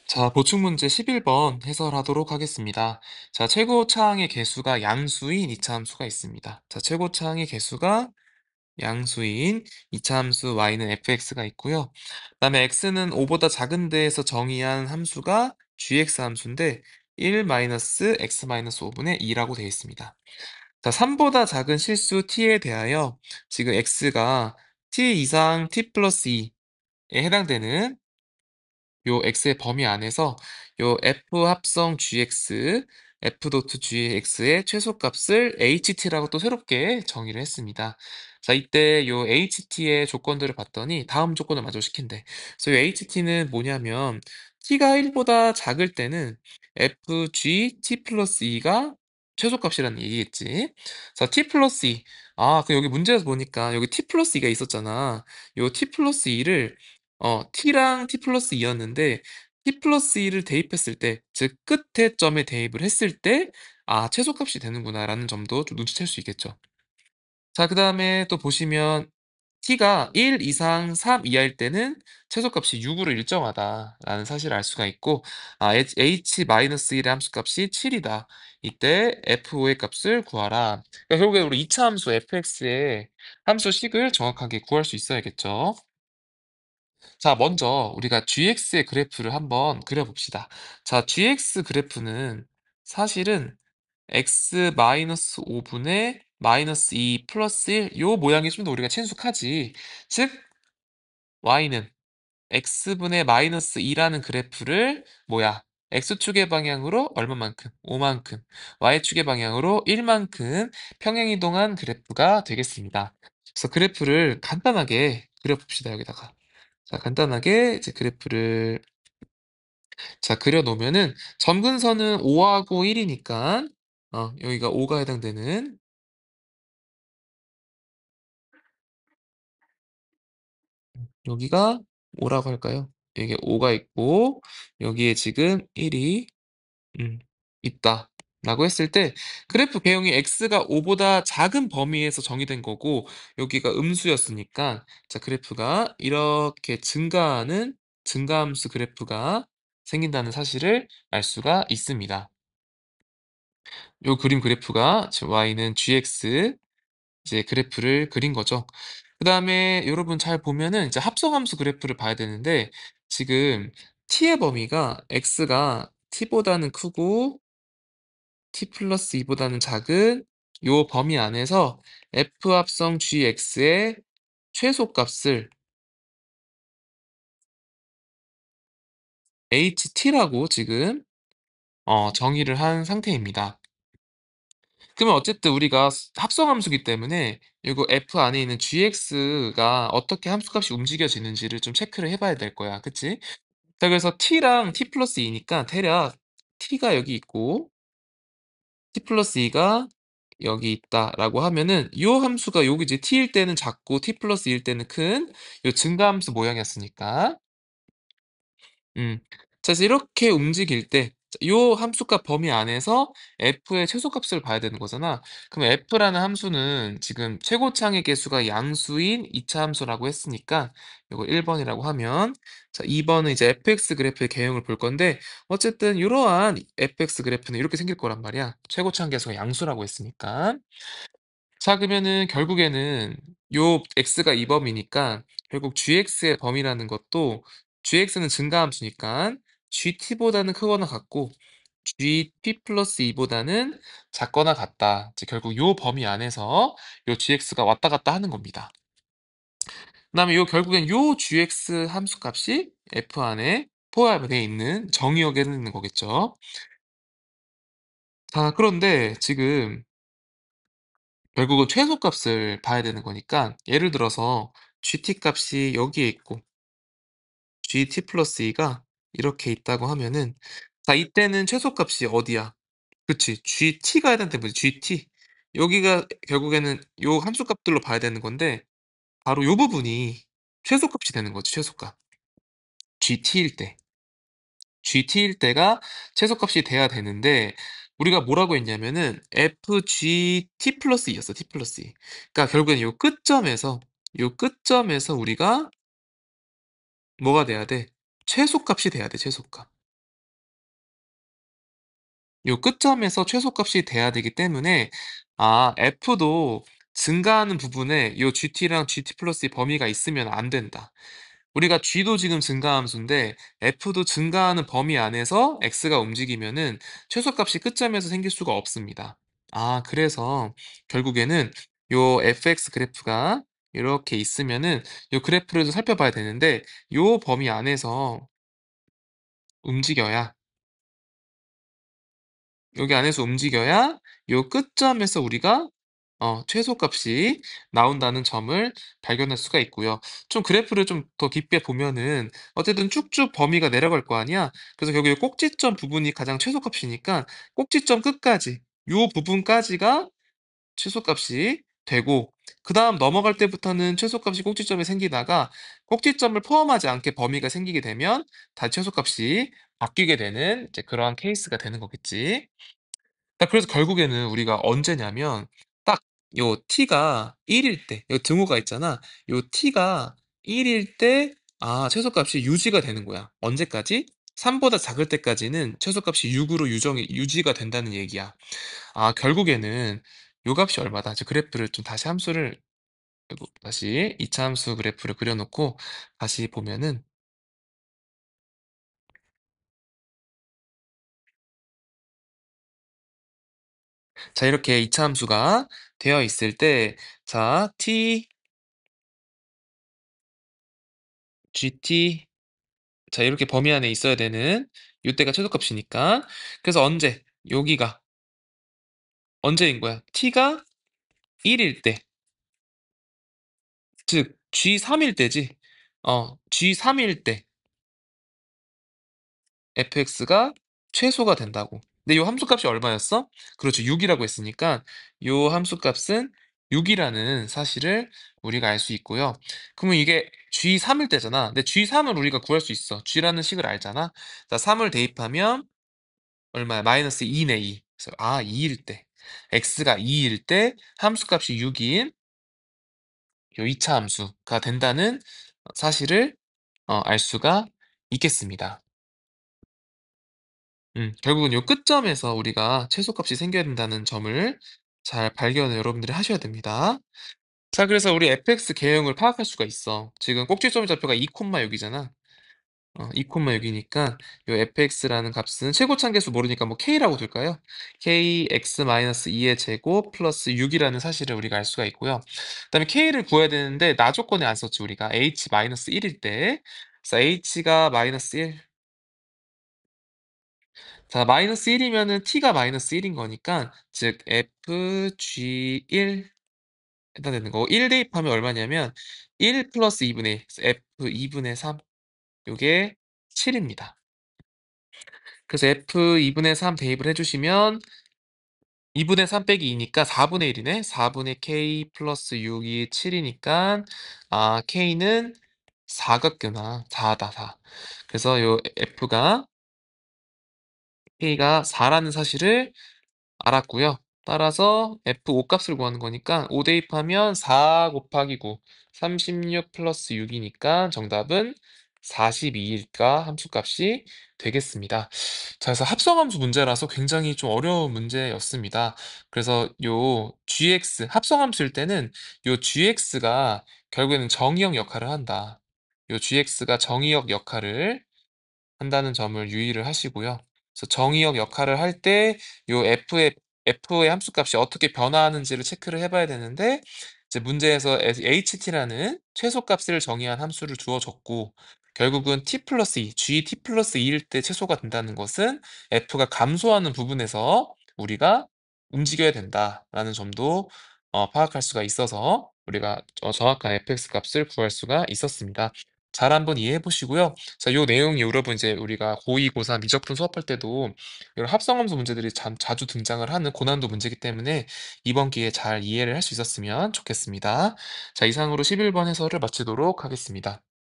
자, 보충 문제 11번 해설하도록 하겠습니다. 자, 최고차항의 개수가 양수인 이차함수가 있습니다. 자, 최고차항의 개수가 양수인 이차함수 y는 fx가 있고요. 그다음에 x는 5보다 작은 데에서 정의한 함수가 gx 함수인데 1-x-5분의 2라고 되어 있습니다. 자, 3보다 작은 실수 t에 대하여 지금 x가 t 이상 t 플러스 2에 해당되는 요 x의 범위 안에서 요 f 합성 gx, f 도트 gx의 최소값을 ht라고 또 새롭게 정의를 했습니다. 자, 이때 요 ht의 조건들을 봤더니 다음 조건을 만족시킨대. 그래서 요 ht는 뭐냐면 t가 1보다 작을 때는 fg t 플러스 2가 최소값이라는 얘기겠지. 자, t 플러스 2. 아, 그 여기 문제에서 보니까 여기 t 플러스 2가 있었잖아. 요 t 플러스 2를 t랑 t 플러스 2였는데 t 플러스 2를 대입했을 때, 즉 끝에 점에 대입을 했을 때 '아 최소값이 되는구나.'라는 점도 좀 눈치챌 수 있겠죠. 자, 그다음에 또 보시면 t가 1 이상 3 이하일 때는 최소값이 6으로 일정하다라는 사실을 알 수가 있고, h-1의 함수값이 7이다. 이때 f5의 값을 구하라. 그러니까 결국에 우리 2차 함수 fx의 함수식을 정확하게 구할 수 있어야겠죠. 자, 먼저 우리가 GX의 그래프를 한번 그려봅시다. 자, GX 그래프는 사실은 x-5분의 -2 플러스 1, 요 모양이 좀 더 우리가 친숙하지. 즉, y는 x분의 -2라는 그래프를 뭐야? x축의 방향으로 얼마만큼? 5만큼. y축의 방향으로 1만큼 평행이동한 그래프가 되겠습니다. 그래서 그래프를 간단하게 그려봅시다, 여기다가. 자, 간단하게 이제 그래프를 자 그려 놓으면은 점근선은 5하고 1이니까 여기가 5가 해당되는, 여기가 5라고 할까요? 여기에 5가 있고 여기에 지금 1이 있다라고 했을 때 그래프 개형이 x가 5보다 작은 범위에서 정의된 거고, 여기가 음수였으니까 자 그래프가 이렇게 증가하는 증가함수 그래프가 생긴다는 사실을 알 수가 있습니다. 요 그림 그래프가 지금 y는 gx 이제 그래프를 그린 거죠. 그다음에 여러분 잘 보면은 이제 합성함수 그래프를 봐야 되는데, 지금 t의 범위가 x가 t보다는 크고 t 플러스 2보다는 작은 요 범위 안에서 f 합성 gx의 최소값을 ht라고 지금 정의를 한 상태입니다. 그러면 어쨌든 우리가 합성함수기 때문에 이거 f 안에 있는 gx가 어떻게 함수값이 움직여지는지를 좀 체크를 해 봐야 될 거야. 그치? 자, 그래서 t랑 t 플러스 2니까 대략 t가 여기 있고 t 플러스 2가 여기 있다라고 하면은 요 함수가 여기 이제 t일 때는 작고 t 플러스 2일 때는 큰 요 증가함수 모양이었으니까 자, 그래서 이렇게 움직일 때 요 함수값 범위 안에서 f의 최소값을 봐야 되는 거잖아. 그럼 f라는 함수는 지금 최고차항의 개수가 양수인 2차 함수라고 했으니까 요거 1번이라고 하면, 자 2번은 이제 fx 그래프의 개형을 볼 건데, 어쨌든 이러한 fx 그래프는 이렇게 생길 거란 말이야. 최고차항 개수가 양수라고 했으니까. 자, 그러면은 결국에는 요 x가 이 범위니까 결국 gx의 범위라는 것도, gx는 증가함수니까 gt보다는 크거나 같고 gt 플러스 2보다는 작거나 같다. 이제 결국 요 범위 안에서 요 gx가 왔다 갔다 하는 겁니다. 그다음에 요 결국엔 요 gx 함수값이 f 안에 포함되어 있는 정의역에 있는 거겠죠. 자, 그런데 지금 결국은 최소값을 봐야 되는 거니까, 예를 들어서 gt 값이 여기에 있고 gt 플러스 2가 이렇게 있다고 하면은, 자 이때는 최소값이 어디야? 그치, gt가 해당되는 거지. gt 여기가 결국에는 요 함수값들로 봐야 되는 건데, 바로 요 부분이 최소값이 되는 거지. 최소값 gt일 때, gt일 때가 최소값이 돼야 되는데, 우리가 뭐라고 했냐면은 fgt 플러스 2였어. t 플러스 2. 그러니까 결국엔 요 끝점에서 우리가 뭐가 돼야 돼? 최소값이 돼야 돼. 최소값. 요 끝점에서 최소값이 돼야 되기 때문에 f도 증가하는 부분에 요 gt랑 gt 플러스의 범위가 있으면 안 된다. 우리가 g도 지금 증가함수인데 f도 증가하는 범위 안에서 x가 움직이면은 최소값이 끝점에서 생길 수가 없습니다. 그래서 결국에는 요 fx 그래프가 이렇게 있으면은 요 그래프를 좀 살펴봐야 되는데 요 범위 안에서 움직여야 여기 안에서 움직여야 요 끝점에서 우리가 최소값이 나온다는 점을 발견할 수가 있고요. 좀 그래프를 좀 더 깊게 보면은 어쨌든 쭉쭉 범위가 내려갈 거 아니야. 그래서 결국에 꼭지점 부분이 가장 최소값이니까 꼭지점 끝까지 요 부분까지가 최소값이 되고 그다음 넘어갈 때부터는 최소값이 꼭지점에 생기다가 꼭지점을 포함하지 않게 범위가 생기게 되면 다시 최소값이 바뀌게 되는 이제 그러한 케이스가 되는 거겠지. 그래서 결국에는 우리가 언제냐면 딱 요 t가 1일 때 요 등호가 있잖아. 요 t가 1일 때 최소값이 유지가 되는 거야. 언제까지? 3 보다 작을 때까지는 최소값이 6 으로 유정이 유지가 된다는 얘기야. 결국에는 요 값이 얼마다. 저 그래프를 좀 다시 함수를 아이고 다시 2차 함수 그래프를 그려 놓고 다시 보면은 자 이렇게 2차 함수가 되어 있을 때 t gt 자 이렇게 범위 안에 있어야 되는 요때가 최소값이니까 그래서 언제 여기가 언제인 거야 t가 1일 때 즉 g3일 때지 g3일 때 fx가 최소가 된다고 근데 요 함수값이 얼마였어? 그렇죠 6이라고 했으니까 요 함수값은 6이라는 사실을 우리가 알 수 있고요 그러면 이게 g3일 때잖아 근데 g3을 우리가 구할 수 있어 g라는 식을 알잖아 자 3을 대입하면 얼마야? 마이너스 2네 2. 그래서 2일 때 x가 2일 때 함수값이 6인 요 2차 함수가 된다는 사실을 알 수가 있겠습니다. 결국은 요 끝점에서 우리가 최소값이 생겨야 된다는 점을 잘 발견을 여러분들이 하셔야 됩니다. 자 그래서 우리 fx 계형을 파악할 수가 있어. 지금 꼭지점의 좌표가 2,6이잖아. 2,6이니까 요 fx라는 값은 최고 참계수 모르니까 뭐 k라고 둘까요? kx-2의 제곱 플러스 6이라는 사실을 우리가 알 수가 있고요. 그다음에 k를 구해야 되는데 나 조건에 안 썼지 우리가 h-1일 때 그래서 h가 마이너스 1 자 마이너스 1이면은 t가 마이너스 1인 거니까 즉 fg1 해다 되는 거고 1 대입하면 얼마냐면 1 플러스 2분의 1 그래서 f 2분의 3 요게 7입니다. 그래서 f 2분의 3 대입을 해주시면 2분의 3 빼기 2니까 4분의 1이네. 4분의 k 플러스 6이 7이니까 k는 4겠구나. 4다 4. 그래서 요 f가 k가 4라는 사실을 알았고요. 따라서 F5 값을 구하는 거니까 5 대입하면 4 곱하기 9, 36 플러스 6이니까 정답은 42일가 함수값이 되겠습니다. 자, 그래서 합성함수 문제라서 굉장히 좀 어려운 문제였습니다. 그래서 요 gx, 합성함수일 때는 요 gx가 결국에는 정의역 역할을 한다. 요 gx가 정의역 역할을 한다는 점을 유의를 하시고요. 그래서 정의역 역할을 할 때 요 f의 함수값이 어떻게 변화하는지를 체크를 해 봐야 되는데 이제 문제에서 ht라는 최소값을 정의한 함수를 주어 줬고 결국은 t+2 gt+2일 때 최소가 된다는 것은 f가 감소하는 부분에서 우리가 움직여야 된다라는 점도 파악할 수가 있어서 우리가 정확한 fx 값을 구할 수가 있었습니다. 잘 한번 이해해 보시고요. 자, 요 내용이 여러분 이제 우리가 고2, 고3 미적분 수업할 때도 이런 합성함수 문제들이 자주 등장을 하는 고난도 문제이기 때문에 이번 기회에 잘 이해를 할 수 있었으면 좋겠습니다. 자, 이상으로 11번 해설을 마치도록 하겠습니다.